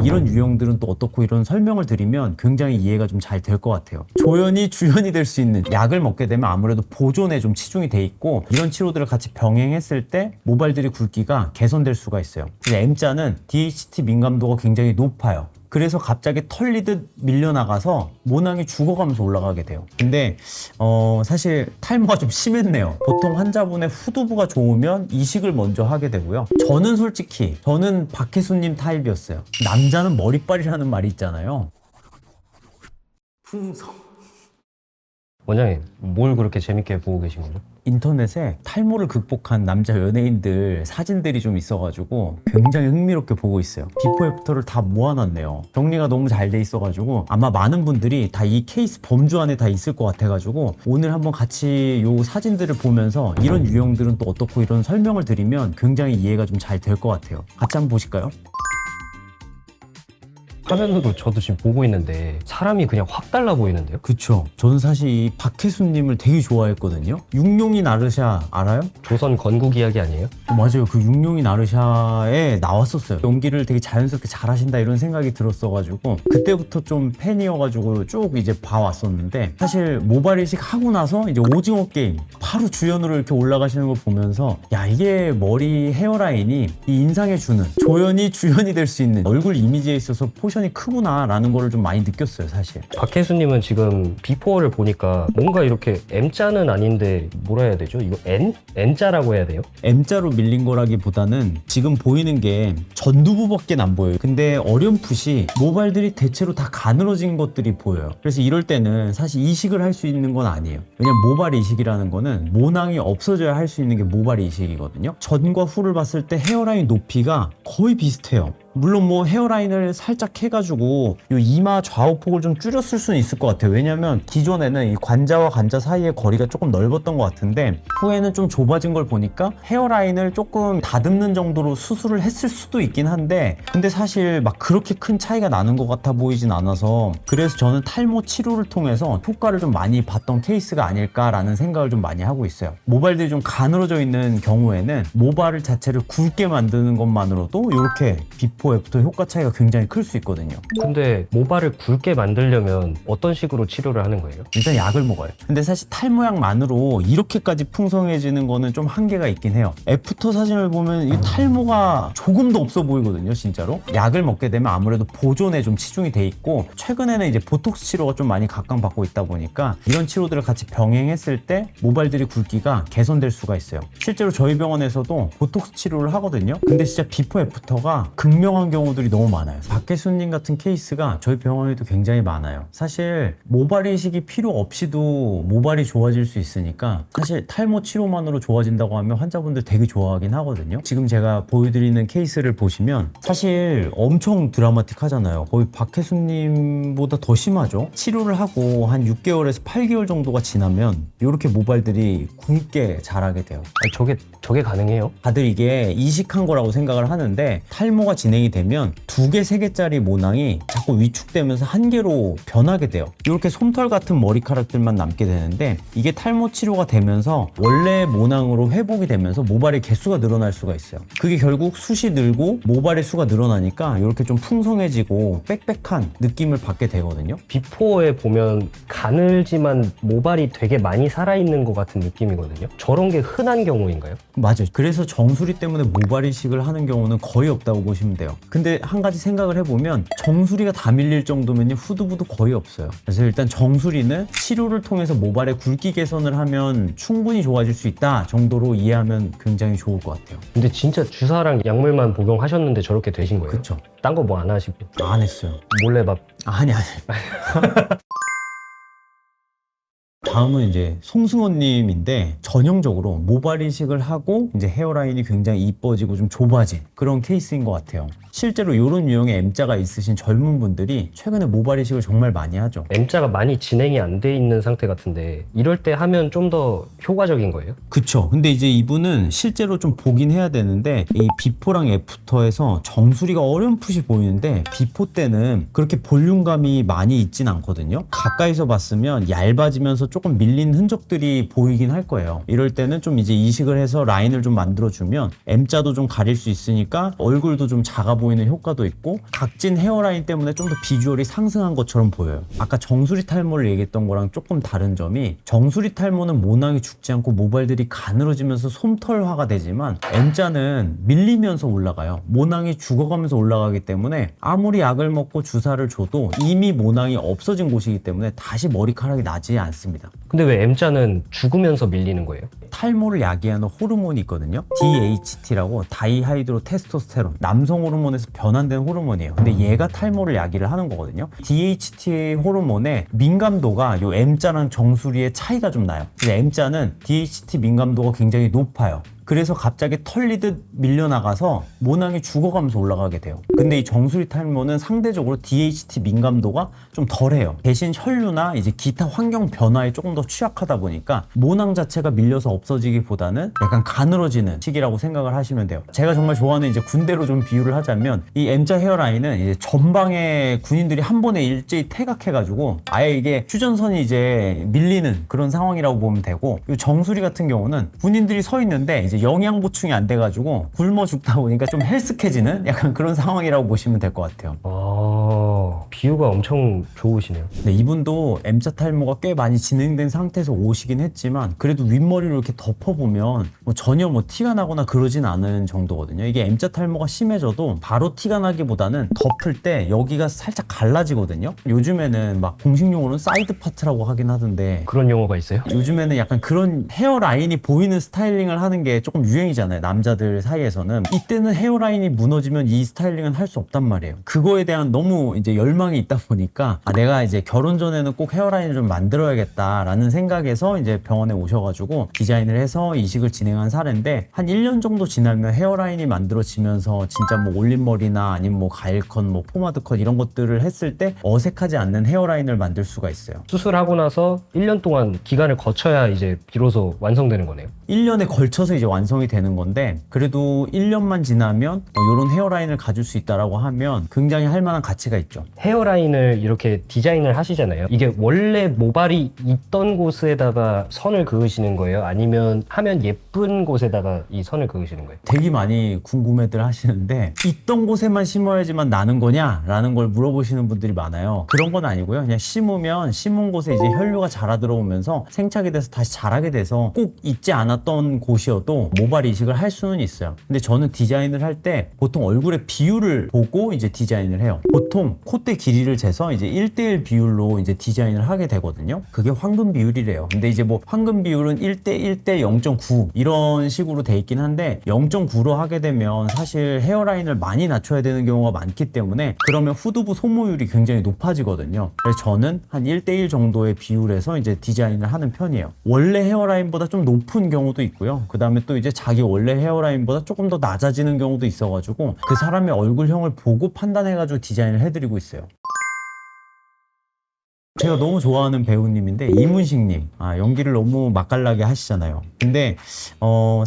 이런 유형들은 또 어떻고 이런 설명을 드리면 굉장히 이해가 좀 잘 될 것 같아요. 조현이 주현이 될 수 있는 약을 먹게 되면 아무래도 보존에 좀 치중이 돼 있고 이런 치료들을 같이 병행했을 때 모발들이 굵기가 개선될 수가 있어요. M자는 DHT 민감도가 굉장히 높아요. 그래서 갑자기 털리듯 밀려나가서 모낭이 죽어가면서 올라가게 돼요. 근데 사실 탈모가 좀 심했네요. 보통 환자분의 후두부가 좋으면 이식을 먼저 하게 되고요. 저는 박혜수님 타입이었어요. 남자는 머리빨이라는 말이 있잖아요. 풍성. 원장님, 뭘 그렇게 재밌게 보고 계신 거죠? 인터넷에 탈모를 극복한 남자 연예인들 사진들이 좀 있어가지고 굉장히 흥미롭게 보고 있어요. 비포 애프터를 다 모아놨네요. 정리가 너무 잘 돼 있어가지고 아마 많은 분들이 다 이 케이스 범주 안에 다 있을 것 같아가지고 오늘 한번 같이 요 사진들을 보면서 이런 유형들은 또 어떻고 이런 설명을 드리면 굉장히 이해가 좀 잘 될 것 같아요. 같이 한번 보실까요? 화면으로 저도 지금 보고 있는데 사람이 그냥 확 달라 보이는데요? 그쵸. 저는 사실 이 박혜수님을 되게 좋아했거든요. 육룡이 나르샤 알아요? 조선 건국 이야기 아니에요? 맞아요. 그 육룡이 나르샤에 나왔었어요. 연기를 되게 자연스럽게 잘하신다 이런 생각이 들었어가지고 그때부터 좀 팬이어가지고 쭉 이제 봐왔었는데 사실 모발이식 하고 나서 이제 오징어 게임 바로 주연으로 이렇게 올라가시는 걸 보면서 야 이게 머리 헤어라인이 이 인상에 주는 조연이 주연이 될 수 있는 얼굴 이미지에 있어서 포션이 크구나 라는 거를 좀 많이 느꼈어요 사실. 박혜수님은 지금 비포를 보니까 뭔가 이렇게 M자는 아닌데 뭐라 해야 되죠? 이거 N자라고 해야 돼요? M자로 밀린 거라기보다는 지금 보이는 게 전두부밖에 안 보여요. 근데 어렴풋이 모발들이 대체로 다 가늘어진 것들이 보여요. 그래서 이럴 때는 사실 이식을 할 수 있는 건 아니에요. 왜냐면 모발 이식이라는 거는 모낭이 없어져야 할 수 있는 게 모발 이식이거든요. 전과 후를 봤을 때 헤어라인 높이가 거의 비슷해요. 물론 뭐 헤어라인을 살짝 해가지고 이 이마 좌우폭을 좀 줄였을 수는 있을 것 같아요. 왜냐면 기존에는 이 관자와 관자 사이의 거리가 조금 넓었던 것 같은데 후에는 좀 좁아진 걸 보니까 헤어라인을 조금 다듬는 정도로 수술을 했을 수도 있긴 한데 근데 사실 막 그렇게 큰 차이가 나는 것 같아 보이진 않아서 그래서 저는 탈모 치료를 통해서 효과를 좀 많이 봤던 케이스가 아닐까라는 생각을 좀 많이 하고 있어요. 모발들이 좀 가늘어져 있는 경우에는 모발 자체를 굵게 만드는 것만으로도 이렇게 비포 애프터 효과 차이가 굉장히 클 수 있거든요. 근데 모발을 굵게 만들려면 어떤 식으로 치료를 하는 거예요? 일단 약을 먹어요. 근데 사실 탈모약만으로 이렇게까지 풍성해지는 거는 좀 한계가 있긴 해요. 애프터 사진을 보면 이 탈모가 조금도 없어 보이거든요, 진짜로. 약을 먹게 되면 아무래도 보존에 좀 치중이 돼 있고 최근에는 이제 보톡스 치료가 좀 많이 각광받고 있다 보니까 이런 치료들을 같이 병행했을 때 모발들이 굵기가 개선될 수가 있어요. 실제로 저희 병원에서도 보톡스 치료를 하거든요. 근데 진짜 비포 애프터가 극명한 경우들이 너무 많아요. 박혜수님 같은 케이스가 저희 병원에도 굉장히 많아요. 사실 모발 이식이 필요 없이도 모발이 좋아질 수 있으니까 사실 탈모 치료만으로 좋아진다고 하면 환자분들 되게 좋아하긴 하거든요. 지금 제가 보여드리는 케이스를 보시면 사실 엄청 드라마틱하잖아요. 거의 박혜수님보다 더 심하죠. 치료를 하고 한 6개월에서 8개월 정도가 지나면 이렇게 모발들이 굵게 자라게 돼요. 아니, 저게 가능해요? 다들 이게 이식한 거라고 생각을 하는데 탈모가 진행이 되면 2개, 3개짜리 모낭이 자꾸 위축되면서 한 개로 변하게 돼요. 이렇게 솜털 같은 머리카락들만 남게 되는데 이게 탈모 치료가 되면서 원래 모낭으로 회복이 되면서 모발의 개수가 늘어날 수가 있어요. 그게 결국 숱이 늘고 모발의 수가 늘어나니까 이렇게 좀 풍성해지고 빽빽한 느낌을 받게 되거든요. 비포에 보면 가늘지만 모발이 되게 많이 살아있는 것 같은 느낌이거든요. 저런 게 흔한 경우인가요? 맞아요. 그래서 정수리 때문에 모발 이식을 하는 경우는 거의 없다고 보시면 돼요. 근데 한 가지 생각을 해보면 정수리가 다 밀릴 정도면요 후두부도 거의 없어요. 그래서 일단 정수리는 치료를 통해서 모발의 굵기 개선을 하면 충분히 좋아질 수 있다 정도로 이해하면 굉장히 좋을 것 같아요. 근데 진짜 주사랑 약물만 복용하셨는데 저렇게 되신 거예요? 그쵸. 딴 거 뭐 안 하시고? 안 했어요. 몰래 막 아니. 다음은 이제 송승헌님인데 전형적으로 모발 이식을 하고 이제 헤어라인이 굉장히 이뻐지고 좀 좁아진 그런 케이스인 것 같아요. 실제로 이런 유형의 M자가 있으신 젊은 분들이 최근에 모발 이식을 정말 많이 하죠. M자가 많이 진행이 안 돼 있는 상태 같은데 이럴 때 하면 좀 더 효과적인 거예요? 그쵸. 근데 이제 이분은 실제로 좀 보긴 해야 되는데 이 비포랑 애프터에서 정수리가 어렴풋이 보이는데 비포 때는 그렇게 볼륨감이 많이 있진 않거든요. 가까이서 봤으면 얇아지면서 조금 밀린 흔적들이 보이긴 할 거예요. 이럴 때는 좀 이제 이식을 해서 라인을 좀 만들어주면 M자도 좀 가릴 수 있으니까 얼굴도 좀 작아 보이는 효과도 있고 각진 헤어라인 때문에 좀 더 비주얼이 상승한 것처럼 보여요. 아까 정수리 탈모를 얘기했던 거랑 조금 다른 점이 정수리 탈모는 모낭이 죽지 않고 모발들이 가늘어지면서 솜털화가 되지만 M자는 밀리면서 올라가요. 모낭이 죽어가면서 올라가기 때문에 아무리 약을 먹고 주사를 줘도 이미 모낭이 없어진 곳이기 때문에 다시 머리카락이 나지 않습니다. 근데 왜 M자는 죽으면서 밀리는 거예요? 탈모를 야기하는 호르몬이 있거든요. DHT라고 다이하이드로 테스토스테론, 남성 호르몬에서 변환된 호르몬이에요. 근데 얘가 탈모를 야기를 하는 거거든요. DHT 호르몬의 민감도가 요 M자랑 정수리의 차이가 좀 나요. 그래서 M자는 DHT 민감도가 굉장히 높아요. 그래서 갑자기 털리듯 밀려나가서 모낭이 죽어가면서 올라가게 돼요. 근데 이 정수리 탈모는 상대적으로 DHT 민감도가 좀 덜해요. 대신 혈류나 이제 기타 환경 변화에 조금 더 취약하다 보니까 모낭 자체가 밀려서 없어지기보다는 약간 가늘어지는 시기라고 생각을 하시면 돼요. 제가 정말 좋아하는 이제 군대로 좀 비유를 하자면 이 M자 헤어라인은 이제 전방에 군인들이 한 번에 일제히 태각해가지고 아예 이게 휴전선이 이제 밀리는 그런 상황이라고 보면 되고, 이 정수리 같은 경우는 군인들이 서 있는데 이제 영양 보충이 안 돼가지고 굶어 죽다 보니까 좀 헬스케지는 약간 그런 상황이라고 보시면 될 것 같아요. 비유가 엄청 좋으시네요. 네, 이분도 M자 탈모가 꽤 많이 진행된 상태에서 오시긴 했지만 그래도 윗머리를 이렇게 덮어보면 뭐 전혀 뭐 티가 나거나 그러진 않은 정도거든요. 이게 M자 탈모가 심해져도 바로 티가 나기보다는 덮을 때 여기가 살짝 갈라지거든요. 요즘에는 막 공식 용어로는 사이드 파트라고 하긴 하던데 그런 용어가 있어요? 요즘에는 약간 그런 헤어라인이 보이는 스타일링을 하는 게 조금 유행이잖아요. 남자들 사이에서는. 이때는 헤어라인이 무너지면 이 스타일링은 할 수 없단 말이에요. 그거에 대한 너무 이제 열망이 있다 보니까 내가 이제 결혼 전에는 꼭 헤어라인을 좀 만들어야겠다라는 생각에서 이제 병원에 오셔가지고 디자인을 해서 이식을 진행한 사례인데, 한 1년 정도 지나면 헤어라인이 만들어지면서 진짜 뭐 올림머리나 아니면 뭐 가일컷, 뭐 포마드컷 이런 것들을 했을 때 어색하지 않는 헤어라인을 만들 수가 있어요. 수술하고 나서 1년 동안 기간을 거쳐야 이제 비로소 완성되는 거네요. 1년에 걸쳐서 이제 완성이 되는 건데, 그래도 1년만 지나면 이런 헤어라인을 가질 수 있다라고 하면 굉장히 할 만한 가치가 있죠. 헤어라인을 이렇게 디자인을 하시잖아요. 이게 원래 모발이 있던 곳에다가 선을 그으시는 거예요? 아니면 하면 예쁜 곳에다가 이 선을 그으시는 거예요? 되게 많이 궁금해들 하시는데, 있던 곳에만 심어야지만 나는 거냐? 라는 걸 물어보시는 분들이 많아요. 그런 건 아니고요. 그냥 심으면 심은 곳에 이제 혈류가 자라 들어오면서 생착이 돼서 다시 자라게 돼서 꼭 있지 않았던 곳이어도 모발 이식을 할 수는 있어요. 근데 저는 디자인을 할 때 보통 얼굴의 비율을 보고 이제 디자인을 해요. 보통 콧대 길이를 재서 이제 1:1 비율로 이제 디자인을 하게 되거든요. 그게 황금 비율이래요. 근데 이제 뭐 황금 비율은 1:1:0.9 이런 식으로 돼 있긴 한데, 0.9로 하게 되면 사실 헤어라인을 많이 낮춰야 되는 경우가 많기 때문에 그러면 후두부 소모율이 굉장히 높아지거든요. 그래서 저는 한 1:1 정도의 비율에서 이제 디자인을 하는 편이에요. 원래 헤어라인보다 좀 높은 경우도 있고요. 그 다음에 또 이제 자기 원래 헤어라인보다 조금 더 낮아지는 경우도 있어가지고 그 사람의 얼굴형을 보고 판단해가지고 디자인을 해드리고 있어요. 제가 너무 좋아하는 배우님인데 이문식님, 연기를 너무 맛깔나게 하시잖아요. 근데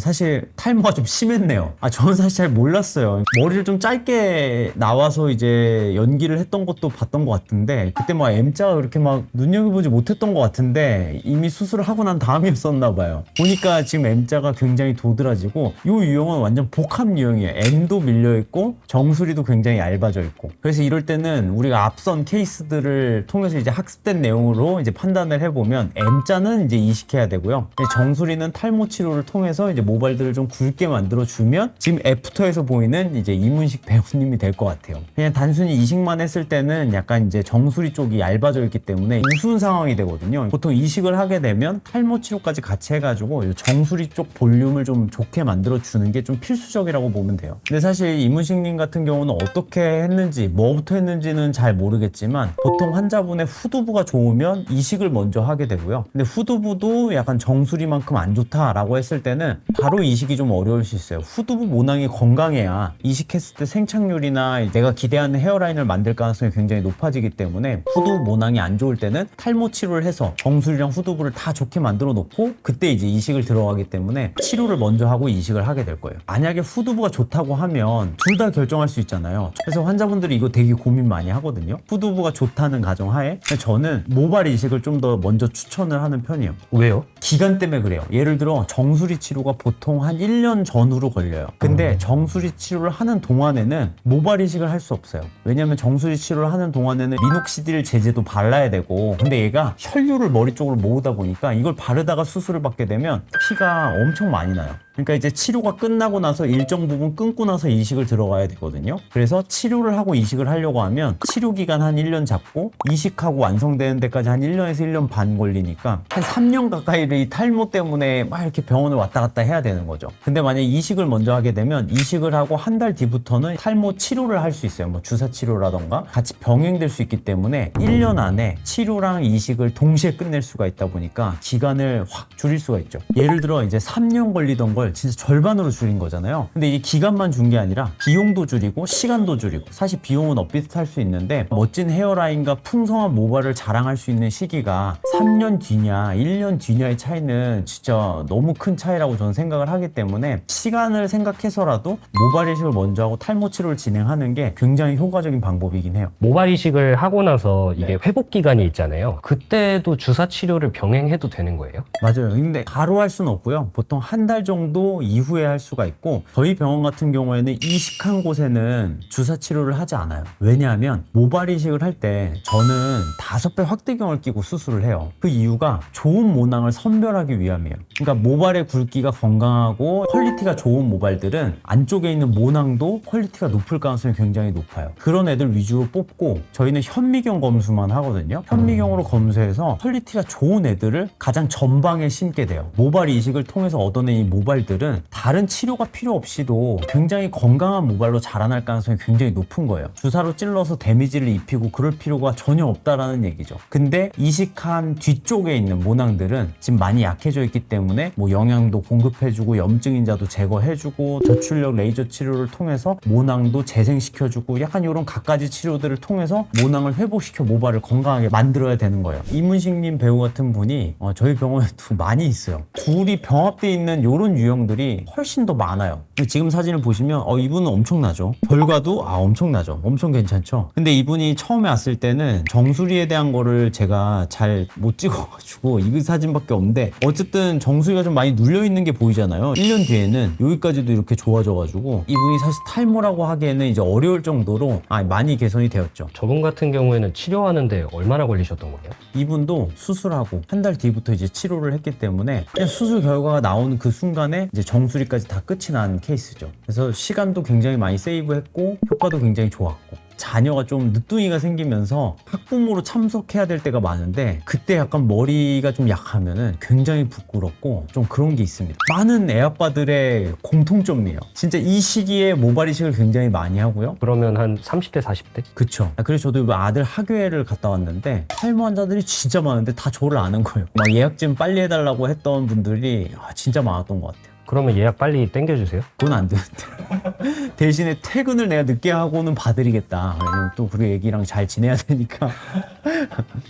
사실 탈모가 좀 심했네요. 저는 사실 잘 몰랐어요. 머리를 좀 짧게 나와서 이제 연기를 했던 것도 봤던 것 같은데, 그때 막 M자가 그렇게 막 눈여겨보지 못했던 것 같은데 이미 수술을 하고 난 다음이었었나 봐요. 보니까 지금 M자가 굉장히 도드라지고, 이 유형은 완전 복합 유형이에요. M도 밀려있고 정수리도 굉장히 얇아져 있고. 그래서 이럴 때는 우리가 앞선 케이스들을 통해서 이제 학습된 내용으로 이제 판단을 해보면 M자는 이제 이식해야 되고요. 정수리는 탈모 치료를 통해서 이제 모발들을 좀 굵게 만들어주면 지금 애프터에서 보이는 이제 이문식 배우님이 될 것 같아요. 그냥 단순히 이식만 했을 때는 약간 이제 정수리 쪽이 얇아져 있기 때문에 우스운 상황이 되거든요. 보통 이식을 하게 되면 탈모 치료까지 같이 해가지고 정수리 쪽 볼륨을 좀 좋게 만들어주는 게 좀 필수적이라고 보면 돼요. 근데 사실 이문식님 같은 경우는 어떻게 했는지, 뭐부터 했는지는 잘 모르겠지만 보통 환자분의 후두부가 좋으면 이식을 먼저 하게 되고요. 근데 후두부도 약간 정수리만큼 안 좋다라고 했을 때는 바로 이식이 좀 어려울 수 있어요. 후두부 모낭이 건강해야 이식했을 때 생착률이나 내가 기대하는 헤어라인을 만들 가능성이 굉장히 높아지기 때문에, 후두부 모낭이 안 좋을 때는 탈모 치료를 해서 정수리랑 후두부를 다 좋게 만들어 놓고 그때 이제 이식을 들어가기 때문에 치료를 먼저 하고 이식을 하게 될 거예요. 만약에 후두부가 좋다고 하면 둘 다 결정할 수 있잖아요. 그래서 환자분들이 이거 되게 고민 많이 하거든요. 후두부가 좋다는 가정하에. 저는 저는 모발 이식을 좀 더 먼저 추천을 하는 편이에요. 왜요? 기간 때문에 그래요. 예를 들어 정수리 치료가 보통 한 1년 전후로 걸려요. 근데 정수리 치료를 하는 동안에는 모발 이식을 할 수 없어요. 왜냐면 정수리 치료를 하는 동안에는 미녹시딜 제제도 발라야 되고, 근데 얘가 혈류를 머리 쪽으로 모으다 보니까 이걸 바르다가 수술을 받게 되면 피가 엄청 많이 나요. 그러니까 이제 치료가 끝나고 나서 일정 부분 끊고 나서 이식을 들어가야 되거든요. 그래서 치료를 하고 이식을 하려고 하면 치료 기간 한 1년 잡고 이식하고 완성되는 데까지 한 1년에서 1년 반 걸리니까 한 3년 가까이를 이 탈모 때문에 막 이렇게 병원을 왔다 갔다 해야 되는 거죠. 근데 만약에 이식을 먼저 하게 되면 이식을 하고 한 달 뒤부터는 탈모 치료를 할 수 있어요. 뭐 주사 치료라던가 같이 병행될 수 있기 때문에 1년 안에 치료랑 이식을 동시에 끝낼 수가 있다 보니까 기간을 확 줄일 수가 있죠. 예를 들어 이제 3년 걸리던 걸 진짜 절반으로 줄인 거잖아요. 근데 이게 기간만 준 게 아니라 비용도 줄이고 시간도 줄이고, 사실 비용은 엇비슷할 수 있는데 멋진 헤어라인과 풍성한 모발을 자랑할 수 있는 시기가 3년 뒤냐 1년 뒤냐의 차이는 진짜 너무 큰 차이라고 저는 생각을 하기 때문에 시간을 생각해서라도 모발 이식을 먼저 하고 탈모 치료를 진행하는 게 굉장히 효과적인 방법이긴 해요. 모발 이식을 하고 나서 이게 회복 기간이 있잖아요. 그때도 주사 치료를 병행해도 되는 거예요? 맞아요. 근데 바로 할 수는 없고요. 보통 한 달 정도 이후에 할 수가 있고, 저희 병원 같은 경우에는 이식한 곳에는 주사 치료를 하지 않아요. 왜냐하면 모발 이식을 할 때 저는 5배 확대경을 끼고 수술을 해요. 그 이유가 좋은 모낭을 선별하기 위함이에요. 그러니까 모발의 굵기가 건강하고 퀄리티가 좋은 모발들은 안쪽에 있는 모낭도 퀄리티가 높을 가능성이 굉장히 높아요. 그런 애들 위주로 뽑고 저희는 현미경 검수만 하거든요. 현미경으로 검수해서 퀄리티가 좋은 애들을 가장 전방에 심게 돼요. 모발 이식을 통해서 얻어낸 이 모발들은 다른 치료가 필요 없이도 굉장히 건강한 모발로 자라날 가능성이 굉장히 높은 거예요. 주사로 찔러서 데미지를 입히고 그럴 필요가 전혀 없다라는 얘기죠. 근데 이식한 뒤쪽에 있는 모낭들은 지금 많이 약해져 있기 때문에 뭐 영양도 공급해주고 염증 인자도 제거해주고 저출력 레이저 치료를 통해서 모낭도 재생시켜주고 약간 이런 갖가지 치료들을 통해서 모낭을 회복시켜 모발을 건강하게 만들어야 되는 거예요. 이문식님 배우 같은 분이 저희 병원에도 많이 있어요. 둘이 병합되어 있는 이런 유형들이 훨씬 더 많아요. 지금 사진을 보시면 이분은 엄청나죠. 결과도 엄청나죠. 엄청 괜찮죠. 근데 이분이 처음에 왔을 때는 정수리에 대한 거를 제가 잘 못 찍어가지고 이 사진밖에 없는데, 어쨌든 정수리가 좀 많이 눌려 있는 게 보이잖아요. 1년 뒤에는 여기까지도 이렇게 좋아져가지고 이분이 사실 탈모라고 하기에는 이제 어려울 정도로 많이 개선이 되었죠. 저분 같은 경우에는 치료하는데 얼마나 걸리셨던 거예요? 이분도 수술하고 한 달 뒤부터 이제 치료를 했기 때문에 그냥 수술 결과가 나오는 그 순간에 이제 정수리까지 다 끝이 난 케이스죠. 그래서 시간도 굉장히 많이 세이브했고 효과도 굉장히 좋았고, 자녀가 좀 늦둥이가 생기면서 학부모로 참석해야 될 때가 많은데 그때 약간 머리가 좀 약하면은 굉장히 부끄럽고 좀 그런 게 있습니다. 많은 애아빠들의 공통점이에요. 진짜 이 시기에 모발 이식을 굉장히 많이 하고요. 그러면 한 30대, 40대? 그쵸. 그래서 저도 이번 아들 학교회를 갔다 왔는데 탈모 환자들이 진짜 많은데 다 저를 아는 거예요. 막 예약 좀 빨리 해달라고 했던 분들이 진짜 많았던 것 같아요. 그러면 예약 빨리 땡겨주세요. 그건 안 되는데. 대신에 퇴근을 내가 늦게 하고는 봐드리겠다. 왜냐면 또 그 애기랑 잘 지내야 되니까.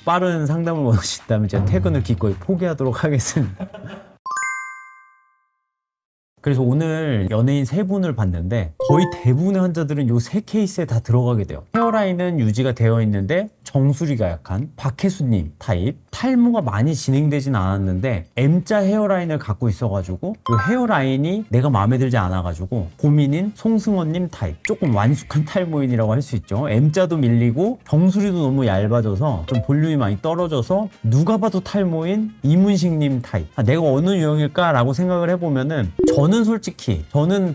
빠른 상담을 원하신다면 제가 퇴근을 기꺼이 포기하도록 하겠습니다. 그래서 오늘 연예인 3분을 봤는데 거의 대부분의 환자들은 요 3케이스에 다 들어가게 돼요. 헤어라인은 유지가 되어 있는데 정수리가 약한 박혜수님 타입, 탈모가 많이 진행되진 않았는데 M자 헤어라인을 갖고 있어가지고 요 헤어라인이 내가 마음에 들지 않아가지고 고민인 송승헌님 타입, 조금 완숙한 탈모인이라고 할 수 있죠. M자도 밀리고 정수리도 너무 얇아져서 좀 볼륨이 많이 떨어져서 누가 봐도 탈모인 이문식님 타입. 내가 어느 유형일까 라고 생각을 해보면은 저는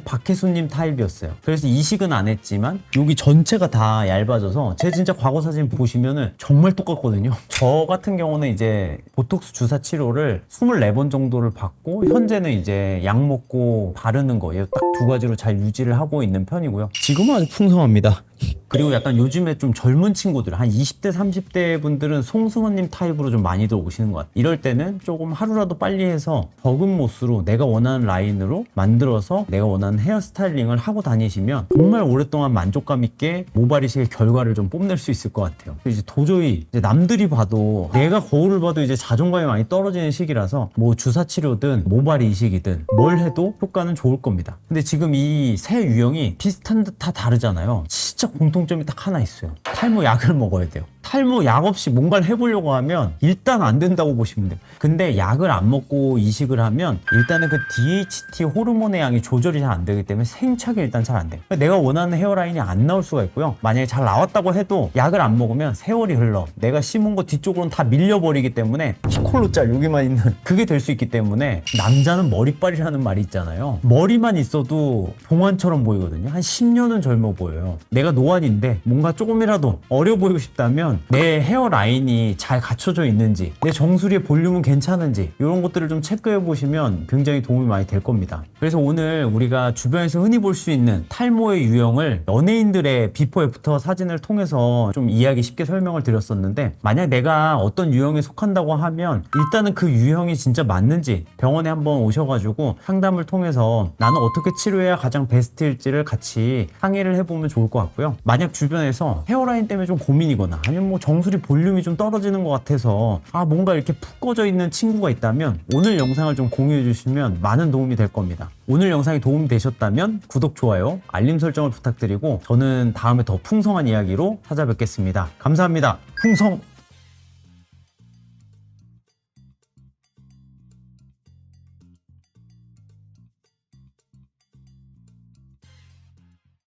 박혜수님 타입이었어요. 그래서 이식은 안 했지만 여기 전체가 다 얇아져서 제 진짜 과거 사진 보시면은 정말 똑같거든요. 저 같은 경우는 이제 보톡스 주사 치료를 24번 정도를 받고 현재는 이제 약 먹고 바르는 거예요. 딱 2가지로 잘 유지를 하고 있는 편이고요. 지금은 아주 풍성합니다. 그리고 약간 요즘에 좀 젊은 친구들 한 20대 30대 분들은 송승헌님 타입으로 좀 많이들 오시는 것 같아요. 이럴 때는 조금 하루라도 빨리 해서 적은 모스로 내가 원하는 라인으로 만들어서 내가 원하는 헤어스타일링을 하고 다니시면 정말 오랫동안 만족감 있게 모발 이식의 결과를 좀 뽐낼 수 있을 것 같아요. 이제 도저히 이제 남들이 봐도 내가 거울을 봐도 이제 자존감이 많이 떨어지는 시기라서 뭐 주사 치료든 모발 이식이든 뭘 해도 효과는 좋을 겁니다. 근데 지금 이 세 유형이 비슷한 듯 다 다르잖아요. 진짜 공통점이 딱 하나 있어요. 탈모 약을 먹어야 돼요. 탈모 약 없이 뭔가를 해보려고 하면 일단 안 된다고 보시면 돼요. 근데 약을 안 먹고 이식을 하면 일단은 그 DHT 호르몬의 양이 조절이 잘 안 되기 때문에 생착이 일단 잘 안 돼요. 내가 원하는 헤어라인이 안 나올 수가 있고요. 만약에 잘 나왔다고 해도 약을 안 먹으면 세월이 흘러 내가 심은 거 뒤쪽으로는 다 밀려버리기 때문에 피콜로짤 여기만 있는 그게 될 수 있기 때문에 남자는 머리빨이라는 말이 있잖아요. 머리만 있어도 동안처럼 보이거든요. 한 10년은 젊어 보여요. 내가 노안인데 뭔가 조금이라도 어려 보이고 싶다면 내 헤어라인이 잘 갖춰져 있는지, 내 정수리의 볼륨은 괜찮은지 이런 것들을 좀 체크해 보시면 굉장히 도움이 많이 될 겁니다. 그래서 오늘 우리가 주변에서 흔히 볼 수 있는 탈모의 유형을 연예인들의 비포 애프터 사진을 통해서 좀 이해하기 쉽게 설명을 드렸었는데, 만약 내가 어떤 유형에 속한다고 하면 일단은 그 유형이 진짜 맞는지 병원에 한번 오셔가지고 상담을 통해서 나는 어떻게 치료해야 가장 베스트일지를 같이 상의를 해보면 좋을 것 같고요. 만약 주변에서 헤어라인 때문에 좀 고민이거나 아니면 뭐 정수리 볼륨이 좀 떨어지는 것 같아서 뭔가 이렇게 푹 꺼져 있는 친구가 있다면 오늘 영상을 좀 공유해 주시면 많은 도움이 될 겁니다. 오늘 영상이 도움이 되셨다면 구독, 좋아요, 알림 설정을 부탁드리고 저는 다음에 더 풍성한 이야기로 찾아뵙겠습니다. 감사합니다. 풍성!